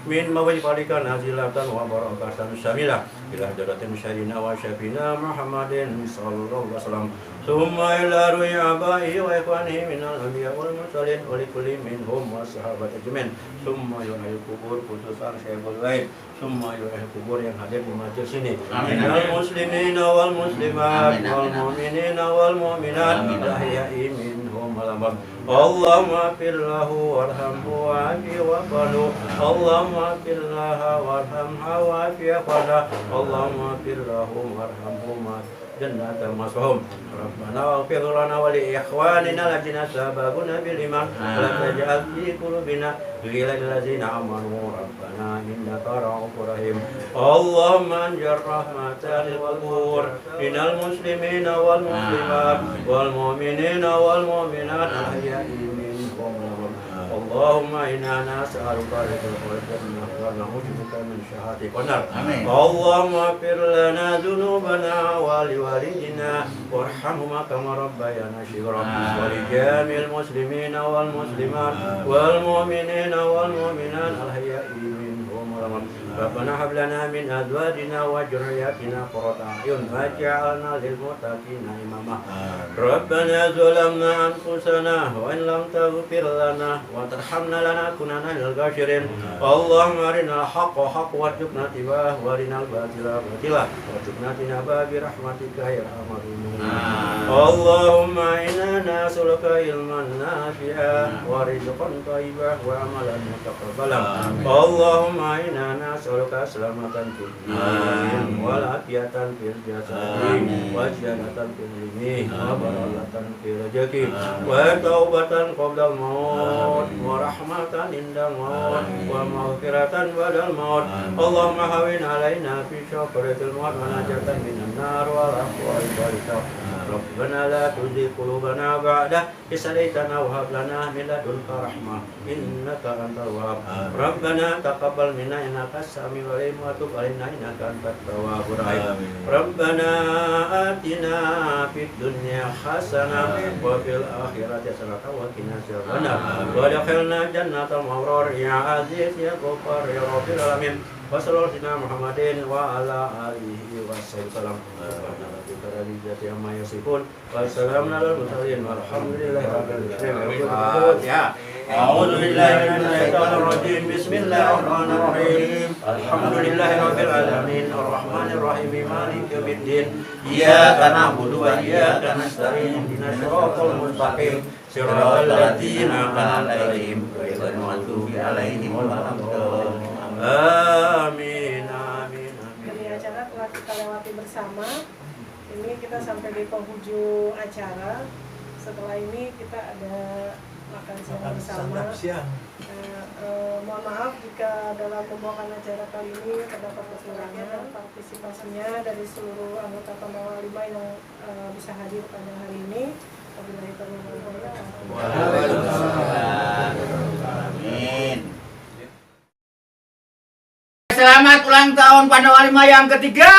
من موجبك نازلة وبركة شاملة إلى حضرة سيدنا وشفينا محمد صلى الله عليه وسلم ثم إلى روح آبائه وإخوانه من الأنبياء والمرسلين ولكل منهم والصحابة أجمعين ثم يحيي القبور خصوصا شيخ الغيب ثم يحيي القبور yang hadir di majelis ini minal muslimina wal muslimat wal mu'minina wal mu'minat ahya'i minhum wal amwat Allahumma fir lahu warhamhu wa'afi wa'falu Allahumma fir laha warhamha wa'afi wa'falu Allahumma fir lahu warhamhu جنات المصوم ربنا اغفر لنا ولإخواننا الذين سبقونا بالإيمان ولا تجعل في قلوبنا غلا للذين آمنوا ربنا إنك رؤوف رحيم اللهم انزل رحمة للقبور من المسلمين والمسلمات والمؤمنين والمؤمنات الأحياء منهم اللهم إنا نسألك رضاك والجنة ونعوذ بك من سخطك والنار اللهم اغفر لنا ذنوبنا ولوالدنا وارحمهما كما ربيانا صغارا ولجميع المسلمين والمسلمات والمؤمنين والمؤمنات الأحياء منهم ربنا هب لنا من أزواجنا وذرياتنا قرة أعين واجعلنا للمتقين إماما ربنا ظلمنا أنفسنا وإن لم تغفر لنا وترحمنا لنكونن من الخاسرين اللهم أرنا الحق حقا وارزقنا اتباعه وأرنا الباطل باطلا وارزقنا اجتنابه برحمتك يا أرحم الراحمين اللهم إنا نسألك علما نافعا ورزقا طيبا وعملا متقبلا اللهم إنا نسألك سلامة في الدين والعافية في الجسد وزيادة في العلم وبركة في الرزق وتوبة قبل الموت ورحمة عند الموت ومغفرة بعد الموت اللهم هون علينا في شكرة الموت ونجاة من النار والأقوال الباركة ربنا لا تزغ قلوبنا بعد إذ هديتنا وهب لنا من لدنك رحمة إنك أنت الوهاب ربنا تقبل منا إنك السميع العليم وتب علينا إنك أنت التواب الرحيم ربنا آتنا في الدنيا حسنة وفي الآخرة حسنة وقنا عذاب النار وادخلنا جنة المأوى يا عزيز يا غفار يا رب العالمين وصلى الله على محمد وعلى آله وصحبه وسلم عما يصفون والسلام على المرسلين والحمد لله رب العالمين. أعوذ بالله من الشيطان الرجيم بسم الله الرحمن الرحيم الحمد لله رب العالمين الرحمن الرحيم مالك يوم الدين إياك نعبد وإياك نستعين اهدنا الصراط المستقيم صراط الذين أنعمت عليهم غير المغضوب عليهم ولا الضالين آمين آمين آمين. Dari acara telah kita lewati bersama. Ini kita sampai di penghujung acara. Setelah ini kita ada makan siang bersama. Mohon maaf jika dalam pembawakan acara kali ini terdapat kekurangan partisipasinya dari seluruh anggota Pandawa 5 yang bisa hadir pada hari ini. Wabillahi taufiq wal hidayah. Amin. Selamat ulang tahun Pandawa 5 yang ketiga.